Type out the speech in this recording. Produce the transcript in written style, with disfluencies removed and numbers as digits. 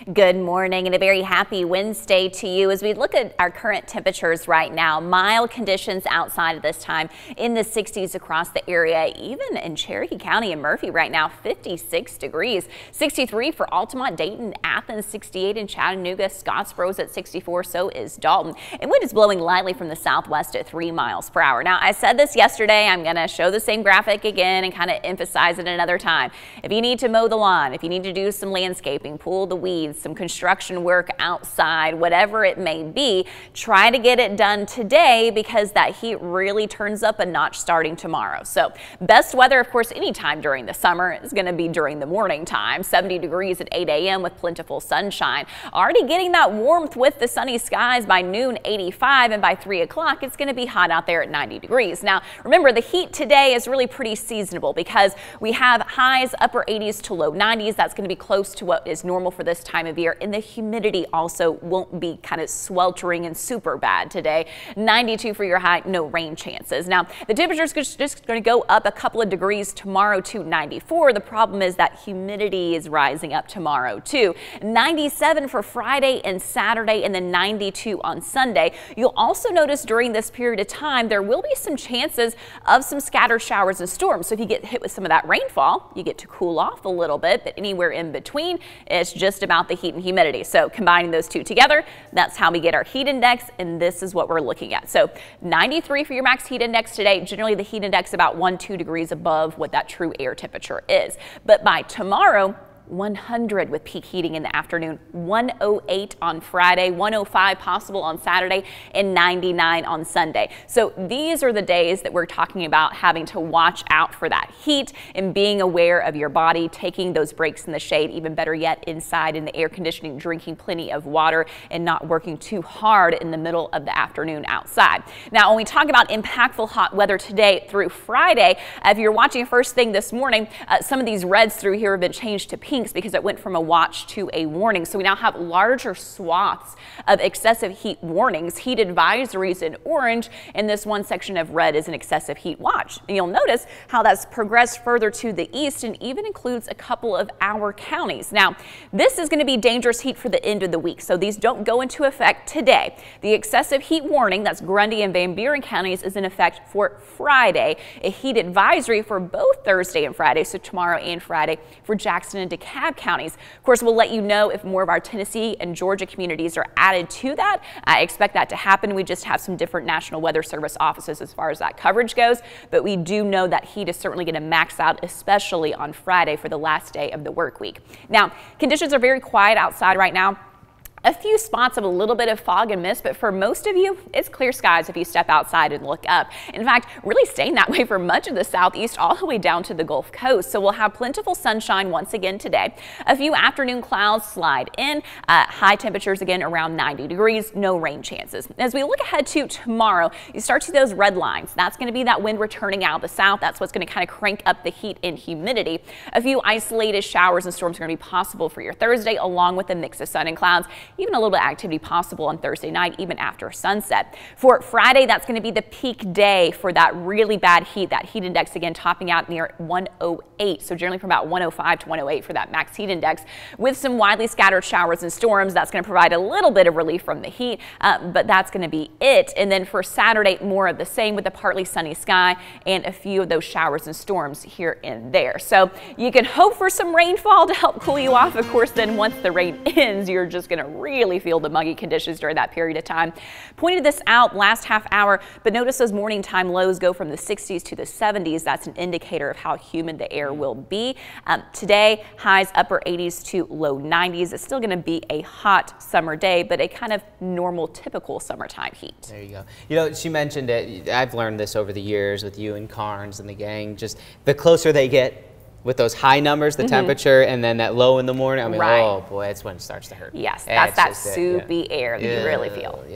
Good morning and a very happy Wednesday to you. As we look at our current temperatures right now, mild conditions outside at this time in the 60s across the area, even in Cherokee County and Murphy right now, 56 degrees, 63 for Altamont, Dayton, Athens, 68 in Chattanooga, Scottsboro's at 64, so is Dalton. And wind is blowing lightly from the southwest at 3 miles per hour. Now, I said this yesterday, I'm going to show the same graphic again and kind of emphasize it another time. If you need to mow the lawn, if you need to do some landscaping, pull the weeds, some construction work outside, whatever it may be, try to get it done today because that heat really turns up a notch starting tomorrow. So best weather, of course, anytime during the summer is going to be during the morning time. 70 degrees at 8 a.m. with plentiful sunshine. Already getting that warmth with the sunny skies by noon, 85, and by 3 o'clock, it's going to be hot out there at 90 degrees. Now, remember, the heat today is really pretty seasonable because we have highs upper 80s to low 90s. That's going to be close to what is normal for this time of year, and the humidity also won't be kind of sweltering and super bad today. 92 for your high, no rain chances. Now, the temperature is just going to go up a couple of degrees tomorrow to 94. The problem is that humidity is rising up tomorrow too. 97 for Friday and Saturday, and then 92 on Sunday. You'll also notice during this period of time there will be some chances of some scattered showers and storms. So if you get hit with some of that rainfall, you get to cool off a little bit, but anywhere in between, it's just about the heat and humidity. So combining those two together, that's how we get our heat index, and this is what we're looking at. So 93 for your max heat index today. Generally the heat index about 1-2 degrees above what that true air temperature is. But by tomorrow, 100 with peak heating in the afternoon, 108 on Friday, 105 possible on Saturday, and 99 on Sunday. So these are the days that we're talking about having to watch out for that heat and being aware of your body, taking those breaks in the shade, even better yet inside in the air conditioning, drinking plenty of water, and not working too hard in the middle of the afternoon outside. Now, when we talk about impactful hot weather today through Friday, if you're watching first thing this morning, some of these reds through here have been changed to pink because it went from a watch to a warning. So we now have larger swaths of excessive heat warnings, heat advisories in orange, and this one section of red is an excessive heat watch. And you'll notice how that's progressed further to the east and even includes a couple of our counties. Now, this is going to be dangerous heat for the end of the week, so these don't go into effect today. The excessive heat warning, that's Grundy and Van Buren counties, is in effect for Friday. A heat advisory for both Thursday and Friday, so tomorrow and Friday, for Jackson and DeKalb counties. Of course, we'll let you know if more of our Tennessee and Georgia communities are added to that. I expect that to happen. We just have some different National Weather Service offices as far as that coverage goes, but we do know that heat is certainly going to max out, especially on Friday for the last day of the work week. Now, conditions are very quiet outside right now. A few spots of a little bit of fog and mist, but for most of you, it's clear skies if you step outside and look up. In fact, really staying that way for much of the southeast all the way down to the Gulf Coast. So we'll have plentiful sunshine once again today. A few afternoon clouds slide in. High temperatures again around 90 degrees, no rain chances. As we look ahead to tomorrow, you start to see those red lines. That's going to be that wind returning out of the south. That's what's going to kind of crank up the heat and humidity. A few isolated showers and storms are going to be possible for your Thursday, along with a mix of sun and clouds. Even a little bit of activity possible on Thursday night, even after sunset. For Friday, that's going to be the peak day for that really bad heat. That heat index again topping out near 108. So generally from about 105 to 108 for that max heat index, with some widely scattered showers and storms. That's going to provide a little bit of relief from the heat, but that's going to be it. And then for Saturday, more of the same with a partly sunny sky and a few of those showers and storms here and there. So you can hope for some rainfall to help cool you off. Of course, then once the rain ends, you're just going to really feel the muggy conditions during that period of time. Pointed this out last half hour, but notice those morning time lows go from the 60s to the 70s. That's an indicator of how humid the air will be. Today, highs upper 80s to low 90s. It's still going to be a hot summer day, but a kind of normal, typical summertime heat. There you go. You know, she mentioned it. I've learned this over the years with you and Carnes and the gang. Just the closer they get with those high numbers, the temperature, and then that low in the morning, I mean, oh boy, that's when it starts to hurt. Yes, that's that soupy air that you really feel.